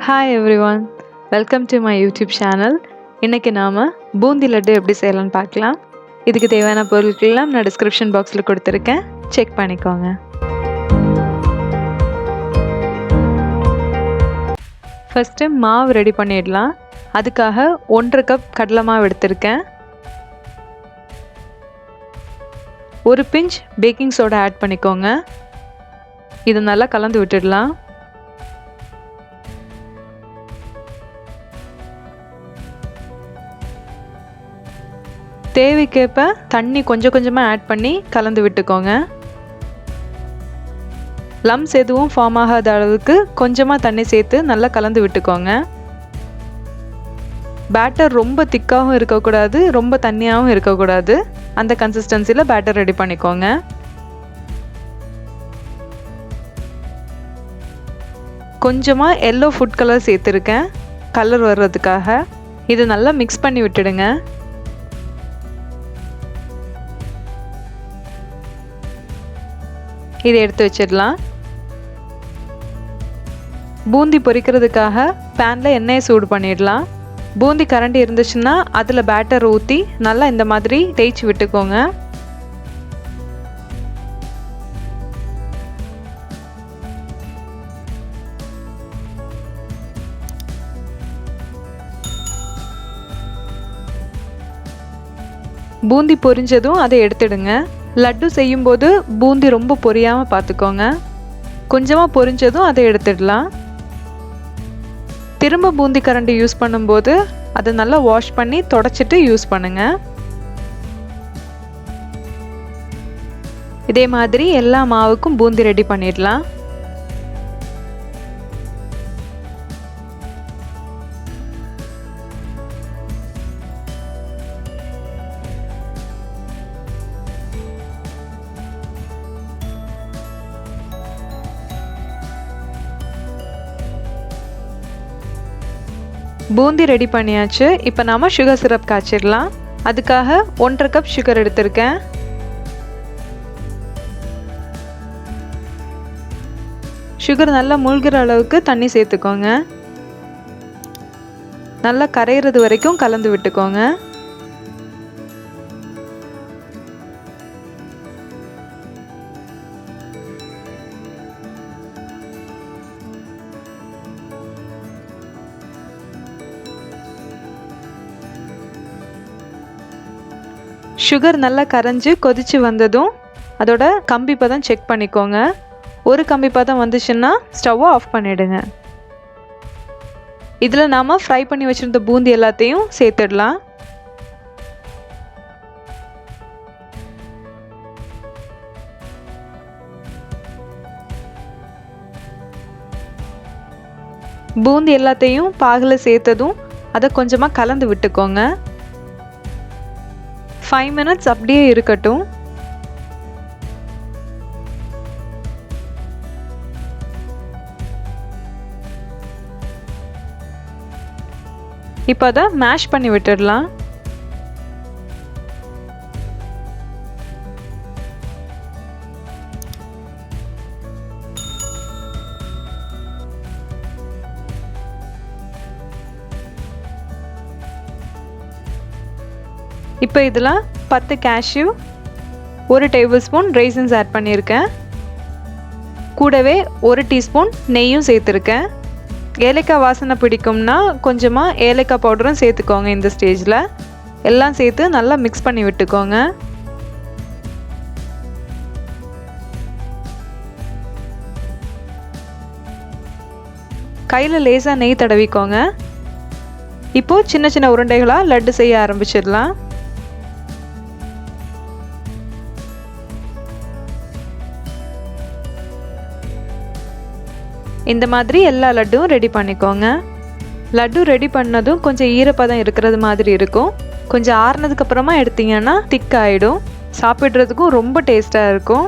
Hi everyone, welcome to my YouTube channel. இன்னைக்கு நாம பூந்தி லட்டு எப்படி செய்யலாம்னு பார்க்கலாம். இதுக்கு தேவையான பொருட்கள் எல்லாம் நான் டிஸ்கிரிப்ஷன் பாக்ஸ்ல கொடுத்திருக்கேன். செக் பண்ணிக்கோங்க. ஃபர்ஸ்ட் மாவு ரெடி பண்ணிடலாம். அதுக்காக 1.5 கப் கடலை மாவு எடுத்திருக்கேன். ஒரு பிஞ்ச் பேக்கிங் சோடா ஆட் பண்ணிக்கோங்க. இதை நல்லா கலந்து விட்டுடலாம். தேவைக்கேற்ப தண்ணி கொஞ்சம் கொஞ்சமாக ஆட் பண்ணி கலந்து விட்டுக்கோங்க. லம்ஸ் எதுவும் ஃபார்ம் ஆகாத அளவுக்கு கொஞ்சமாக தண்ணி சேர்த்து நல்லா கலந்து விட்டுக்கோங்க. பேட்டர் ரொம்ப திக்காகவும் இருக்கக்கூடாது, ரொம்ப தண்ணியாகவும் இருக்கக்கூடாது. அந்த கன்சிஸ்டன்சியில் பேட்டர் ரெடி பண்ணிக்கோங்க. கொஞ்சமாக எல்லோ ஃபுட் கலர் சேர்த்துருக்கேன், கலர் வர்றதுக்காக. இதை நல்லா மிக்ஸ் பண்ணி விட்டுடுங்க. இதை எடுத்து வச்சிடலாம். பூந்தி பொரிக்கிறதுக்காக பேனில் எண்ணெயை சூடு பண்ணிடலாம். பூந்தி கரண்டி இருந்துச்சுன்னா அதில் பேட்டர் ஊற்றி நல்லா இந்த மாதிரி தேய்ச்சி விட்டுக்கோங்க. பூந்தி பொரிஞ்சதும் அதை எடுத்துடுங்க. லட்டு செய்யும்போது பூந்தி ரொம்ப பொரியாமல் பார்த்துக்கோங்க. கொஞ்சமாக பொரிஞ்சதும் அதை எடுத்துடலாம். திரும்ப பூந்தி கரண்டி யூஸ் பண்ணும்போது அதை நல்லா வாஷ் பண்ணி தொடச்சிட்டு யூஸ் பண்ணுங்க. இதே மாதிரி எல்லா மாவுக்கும் பூந்தி ரெடி பண்ணிடலாம். பூந்தி ரெடி பண்ணியாச்சு. இப்போ நாம் சுகர் சிரப் காய்ச்சிடலாம். அதுக்காக 1.5 கப் சுகர் எடுத்திருக்கேன். சுகர் நல்லா மூழ்கிற அளவுக்கு தண்ணி சேர்த்துக்கோங்க. நல்லா கரையிறது வரைக்கும் கலந்து விட்டுக்கோங்க. சுகர் நல்லா கரைஞ்சி கொதிச்சு வந்ததும் அதோட கம்பி பதம் செக் பண்ணிக்கோங்க. ஒரு கம்பி பதம் வந்துச்சுன்னா ஸ்டவ்வை ஆஃப் பண்ணிவிடுங்க. இதில் நாம் ஃப்ரை பண்ணி வச்சுருந்த பூந்தி எல்லாத்தையும் சேர்த்துடலாம். பூந்தி எல்லாத்தையும் பாகில் சேர்த்ததும் அதை கொஞ்சமாக கலந்து விட்டுக்கோங்க. 5 minutes அப்படியே இருக்கட்டும். இப்போ அதை மேஷ் பண்ணி விட்டுடலாம். இப்போ இதில் 10 cashew, 1 டேபிள்ஸ்பூன் raisins ஆட் பண்ணியிருக்கேன். கூடவே 1 டீஸ்பூன் நெய்யும் சேர்த்துருக்கேன். ஏலக்காய் வாசனை பிடிக்கும்னா கொஞ்சமாக ஏலக்காய் பவுடரும் சேர்த்துக்கோங்க. இந்த ஸ்டேஜில் எல்லாம் சேர்த்து நல்லா மிக்ஸ் பண்ணி விட்டுக்கோங்க. கையில் லேசாக நெய் தடவிக்கோங்க. இப்போது சின்ன சின்ன உருண்டைகளாக லட்டு செய்ய ஆரம்பிச்சிடலாம். இந்த மாதிரி எல்லா லட்டும் ரெடி பண்ணிக்கோங்க. லட்டு ரெடி பண்ணதும் கொஞ்சம் ஈரப்பதம் இருக்கிறது மாதிரி இருக்கும். கொஞ்சம் ஆறுனதுக்கு அப்புறமா எடுத்தீங்கன்னா திக் ஆகிடும். சாப்பிட்றதுக்கும் ரொம்ப டேஸ்ட்டாக இருக்கும்.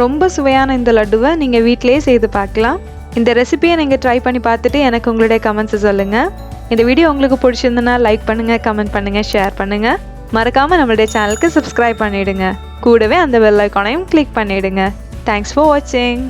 ரொம்ப சுவையான இந்த லட்டுவை நீங்கள் வீட்டிலேயே செய்து பார்க்கலாம். இந்த ரெசிபியை நீங்கள் ட்ரை பண்ணி பார்த்துட்டு எனக்கு உங்களுடைய கமெண்ட்ஸை சொல்லுங்கள். இந்த வீடியோ உங்களுக்கு பிடிச்சிருந்தனா லைக் பண்ணுங்கள், கமெண்ட் பண்ணுங்கள், ஷேர் பண்ணுங்கள். மறக்காமல் நம்மளுடைய சேனலுக்கு சப்ஸ்கிரைப் பண்ணிவிடுங்க. கூடவே அந்த பெல் ஐகானையும் கிளிக் பண்ணிவிடுங்க. Thanks for watching.